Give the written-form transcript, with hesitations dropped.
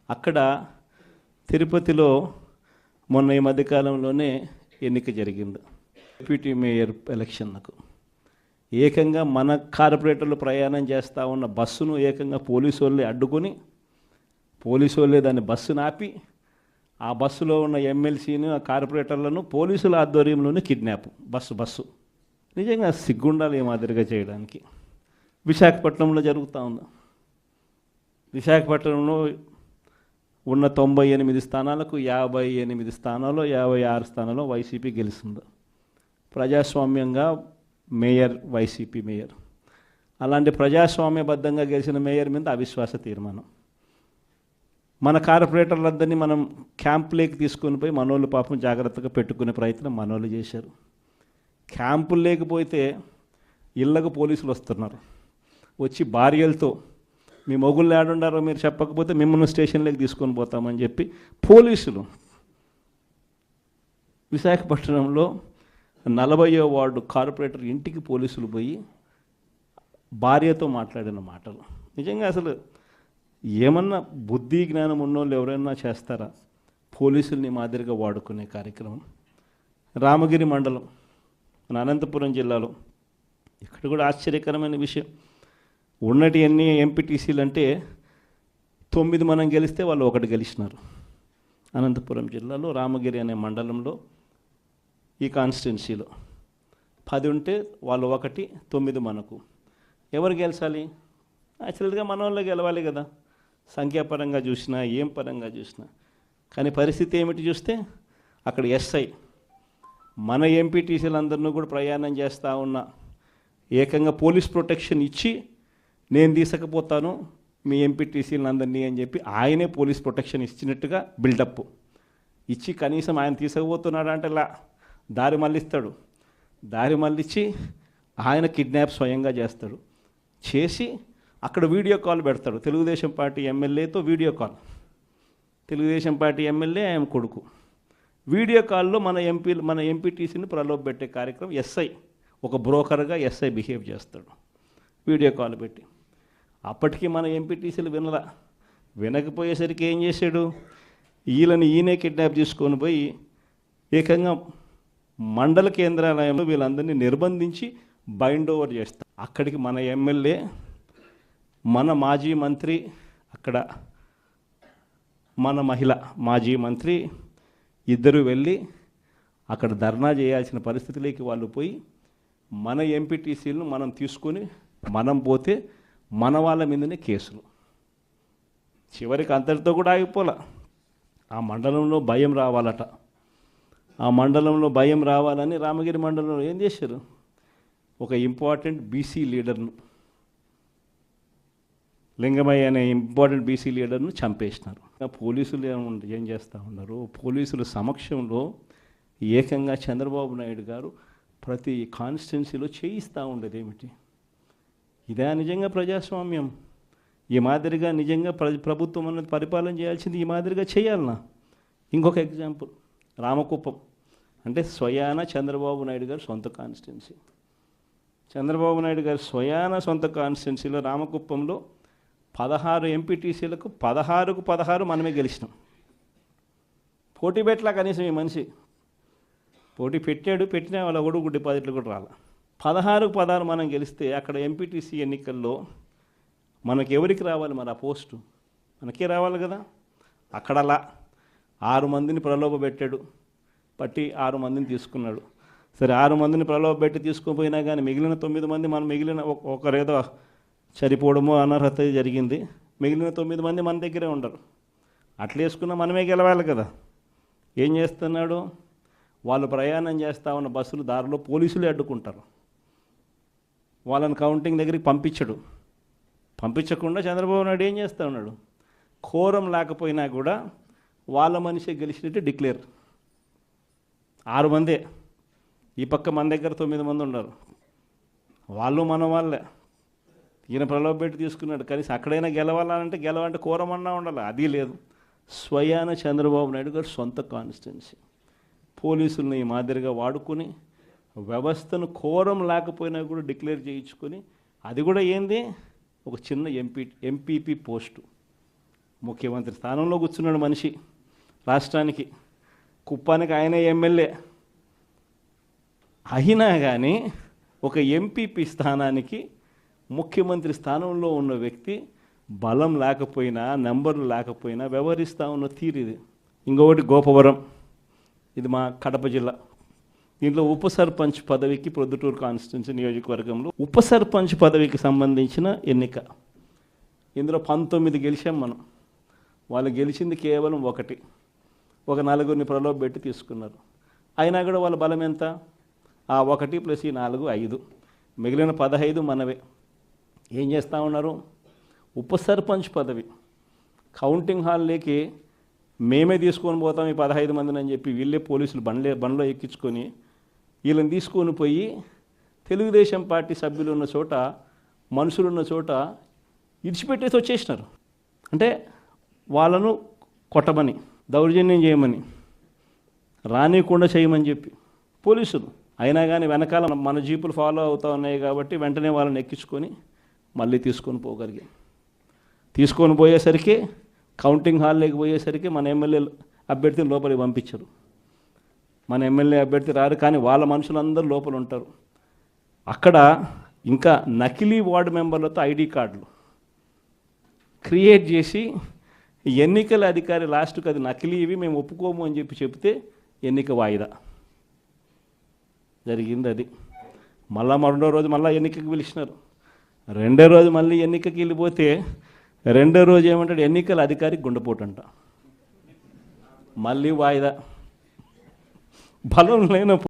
అక్కడ తిరుపతిలో మొన్న ఈ మధ్యకాలంలోనే ఎన్నిక జరిగింది. డిప్యూటీ మేయర్ ఎలక్షన్లకు ఏకంగా మన కార్పొరేటర్లు ప్రయాణం చేస్తూ ఉన్న బస్సును ఏకంగా పోలీసు వాళ్ళే అడ్డుకొని, పోలీసు వాళ్ళే దాన్ని బస్సును ఆపి, ఆ బస్సులో ఉన్న ఎమ్మెల్సీని, ఆ కార్పొరేటర్లను పోలీసుల ఆధ్వర్యంలోనే కిడ్నాప్. బస్సు నిజంగా సిగ్గుండాలి ఈ మాదిరిగా చేయడానికి. విశాఖపట్నంలో జరుగుతూ ఉంది. విశాఖపట్నంలో ఉన్న 98 స్థానాలకు 58 స్థానాల్లో 56 స్థానాల్లో వైసీపీ గెలిచింది. ప్రజాస్వామ్యంగా మేయర్, వైసీపీ మేయర్. అలాంటి ప్రజాస్వామ్యబద్ధంగా గెలిచిన మేయర్ మీద అవిశ్వాస తీర్మానం. మన కార్పొరేటర్లందరినీ మనం క్యాంపులోకి తీసుకొని పోయి మనోళ్ళు పాపం జాగ్రత్తగా పెట్టుకునే ప్రయత్నం మనోళ్ళు చేశారు. క్యాంపులు లేకపోతే ఇళ్ళకు పోలీసులు వస్తున్నారు. వచ్చి భార్యలతో మీ మొగుళ్ళు ఏడుండారో మీరు చెప్పకపోతే మిమ్మల్ని స్టేషన్లోకి తీసుకొని పోతామని చెప్పి పోలీసులు. విశాఖపట్నంలో 40వ వార్డు కార్పొరేటర్ ఇంటికి పోలీసులు పోయి భార్యతో మాట్లాడిన మాటలు నిజంగా అసలు ఏమన్నా బుద్ధి జ్ఞానం ఉన్నోళ్ళు ఎవరైనా చేస్తారా? పోలీసుల్ని మాదిరిగా వాడుకునే కార్యక్రమం. రామగిరి మండలం, మన అనంతపురం జిల్లాలో, ఇక్కడ కూడా ఆశ్చర్యకరమైన విషయం. ఉన్నటి ఎన్ని ఎంపీటీసీలు అంటే 9 మనం గెలిస్తే వాళ్ళు 1 గెలిచినారు. అనంతపురం జిల్లాలో రామగిరి అనే మండలంలో ఈ కాన్స్టిట్యున్సీలో 10 ఉంటే వాళ్ళు 1, 9 మనకు. ఎవరు గెలిచాలి? యాక్చువల్గా మన వాళ్ళే గెలవాలి కదా, సంఖ్యాపరంగా చూసినా ఏం పరంగా చూసినా. కానీ పరిస్థితి ఏమిటి చూస్తే అక్కడ ఎస్ఐ మన ఎంపీటీసీలందరినీ కూడా ప్రయాణం చేస్తూ ఉన్న ఏకంగా పోలీస్ ప్రొటెక్షన్ ఇచ్చి, నేను తీసుకపోతాను మీ ఎంపీటీసీలందరినీ అని చెప్పి ఆయనే పోలీస్ ప్రొటెక్షన్ ఇచ్చినట్టుగా బిల్డప్ ఇచ్చి, కనీసం ఆయన తీసుకుపోతున్నాడు అంటే దారి మళ్ళిస్తాడు. దారి మళ్ళించి ఆయన కిడ్నాప్ స్వయంగా చేస్తాడు. చేసి అక్కడ వీడియో కాల్ పెడతాడు. తెలుగుదేశం పార్టీ ఎమ్మెల్యేతో video call. Telugu Desam party MLA ఆయన కొడుకు. వీడియో కాల్లో మన ఎంపీటీసీని ప్రలోభ పెట్టే కార్యక్రమం ఎస్ఐ, ఒక బ్రోకర్గా ఎస్ఐ బిహేవ్ చేస్తాడు వీడియో కాల్ పెట్టి. అప్పటికి మన ఎంపీటీసీలు వినకపోయేసరికి ఏం చేశాడు? ఈయనే కిడ్నాప్ తీసుకొని పోయి ఏకంగా మండల కేంద్రాలయంలో వీళ్ళందరినీ నిర్బంధించి బైండ్ ఓవర్ చేస్తారు. అక్కడికి మన ఎమ్మెల్యే, మన మాజీ మంత్రి, అక్కడ మన మహిళ మాజీ మంత్రి ఇద్దరు వెళ్ళి అక్కడ ధర్నా చేయాల్సిన పరిస్థితిలోకి వాళ్ళు పోయి, మన ఎంపీటీసీలను మనం తీసుకొని మనం పోతే మన వాళ్ళ మీదనే కేసులు. చివరికి అంతటితో కూడా ఆగిపోలే. ఆ మండలంలో భయం రావాలట. ఆ మండలంలో భయం రావాలని రామగిరి మండలంలో ఏం చేశారు? ఒక ఇంపార్టెంట్ బీసీ లీడర్ను, లింగమయ్య అనే ఇంపార్టెంట్ బీసీ లీడర్ను చంపేసినారు. పోలీసులు ఏం చేస్తూ ఉన్నారు? పోలీసుల సమక్షంలో ఏకంగా చంద్రబాబు నాయుడు గారు ప్రతి కాన్స్టిట్యున్సీలో చేయిస్తూ ఉండేది ఏమిటి? ఇదే నిజంగా ప్రజాస్వామ్యం? ఈ మాదిరిగా నిజంగా ప్రభుత్వం అన్నది పరిపాలన చేయాల్సింది ఈ మాదిరిగా చేయాలనా? ఇంకొక ఎగ్జాంపుల్, రామకుప్పం అంటే స్వయాన చంద్రబాబు నాయుడు గారు సొంత కాన్స్టిట్యున్సీ. చంద్రబాబు నాయుడు గారు స్వయాన సొంత కాన్స్టిట్యున్సీలో రామకుప్పంలో 16 ఎంపీటీసీలకు 16కు 16 మనమే గెలిచినాం. పోటీ పెట్టలా కనీసం ఈ మనిషి. పోటీ పెట్టినా వాళ్ళ ఒడుగు డిపాజిట్లు కూడా రాలా. 16కు 16 మనం గెలిస్తే అక్కడ ఎంపీటీసీ ఎన్నికల్లో మనకి ఎవరికి రావాలి? మరి ఆ పోస్టు మనకే రావాలి కదా. అక్కడలా 6 మందిని ప్రలోభ పెట్టాడు, పట్టి 6 మందిని తీసుకున్నాడు. సరే, 6 మందిని ప్రలోభ పెట్టి తీసుకుపోయినా కానీ మిగిలిన 9 మంది మనం మిగిలిన ఒకరేదో చనిపోవడమో అనర్హత జరిగింది. మిగిలిన 9 మంది మన దగ్గరే ఉండరు. అట్లా వేసుకున్నా మనమే గెలవాలి కదా. ఏం చేస్తున్నాడు? వాళ్ళు ప్రయాణం చేస్తూ ఉన్న బస్సులు దారిలో పోలీసులు అడ్డుకుంటారు. వాళ్ళని కౌంటింగ్ దగ్గరికి పంపించకుండా చంద్రబాబు నాయుడు ఏం చేస్తూ ఉన్నాడు? కోరం లేకపోయినా కూడా వాళ్ళ మనిషి గెలిచినట్టు డిక్లేర్. 6 మందే, ఈ పక్క మన దగ్గర 9 మంది ఉన్నారు. వాళ్ళు మన వాళ్ళే. ఈయన ప్రలోభ పెట్టి తీసుకున్నాడు. కనీసం అక్కడైనా గెలవాలంటే కోరమన్నా ఉండాలి. అది లేదు. స్వయాన చంద్రబాబు నాయుడు గారు సొంత కాన్స్టిట్యున్సీ పోలీసుల్ని ఈ మాదిరిగా వాడుకొని వ్యవస్థను కోరం లేకపోయినా కూడా డిక్లేర్ చేయించుకొని, అది కూడా ఏంది? ఒక చిన్న ఎంపీపీ పోస్టు. ముఖ్యమంత్రి స్థానంలో కూర్చున్నాడు మనిషి, రాష్ట్రానికి కుప్పానికి ఆయనే ఎమ్మెల్యే. అయినా కానీ ఒక ఎంపీపీ స్థానానికి ముఖ్యమంత్రి స్థానంలో ఉన్న వ్యక్తి బలం లేకపోయినా, నెంబర్లు లేకపోయినా వ్యవహరిస్తూ ఉన్న తీరు ఇది. ఇంకొకటి గోపవరం, ఇది మా కడప జిల్లా. దీంట్లో ఉప సర్పంచ్ పదవికి ప్రొద్దుటూరు కాన్స్టిట్యున్సీ నియోజకవర్గంలో ఉప సర్పంచ్ పదవికి సంబంధించిన ఎన్నిక. ఇందులో 19 గెలిచాం మనం. వాళ్ళు గెలిచింది కేవలం ఒక నలుగురిని ప్రలోభపెట్టి తీసుకున్నారు. అయినా కూడా వాళ్ళ బలం ఎంత? ఆ 1 + ఈ 4 5, మిగిలిన 15 మనవే. ఏం చేస్తూ ఉన్నారు? ఉప సర్పంచ్ పదవి కౌంటింగ్ హాల్లోకి మేమే తీసుకొని పోతాం ఈ 15 మందిని అని చెప్పి వీళ్ళే పోలీసులు బండ్లో ఎక్కించుకొని వీళ్ళని తీసుకొని పోయి తెలుగుదేశం పార్టీ సభ్యులు ఉన్న చోట, మనుషులు ఉన్న చోట ఇడిచిపెట్టేసి వచ్చేసినారు. అంటే వాళ్ళను కొట్టమని, దౌర్జన్యం చేయమని, రానికుండా చేయమని చెప్పి పోలీసులు. అయినా కానీ వెనకాల మన జీపులు ఫాలో అవుతూ ఉన్నాయి కాబట్టి వెంటనే వాళ్ళని ఎక్కించుకొని మళ్ళీ తీసుకొని పోగలిగాం. తీసుకొని పోయేసరికి కౌంటింగ్ హాల్లోకి పోయేసరికి మన ఎమ్మెల్యే అభ్యర్థిని లోపలికి పంపించరు. మన ఎమ్మెల్యే అభ్యర్థి రారు, కానీ వాళ్ళ మనుషులందరూ లోపల ఉంటారు. అక్కడ ఇంకా నకిలీ వార్డు మెంబర్లతో ఐడి కార్డులు క్రియేట్ చేసి ఎన్నికల అధికారి లాస్ట్కి అది నకిలీ, ఇవి మేము ఒప్పుకోము అని చెప్పి చెప్తే ఎన్నిక వాయిదా జరిగింది. అది మళ్ళా రెండో రోజు మళ్ళీ ఎన్నికకి పిలిచినారు. రెండో రోజు మళ్ళీ ఎన్నికకి వెళ్ళిపోతే రెండో రోజు ఏమంటాడు, ఎన్నికల అధికారి గుండెపోటు అంట. మళ్ళీ వాయిదా. బలం లేనప్పుడు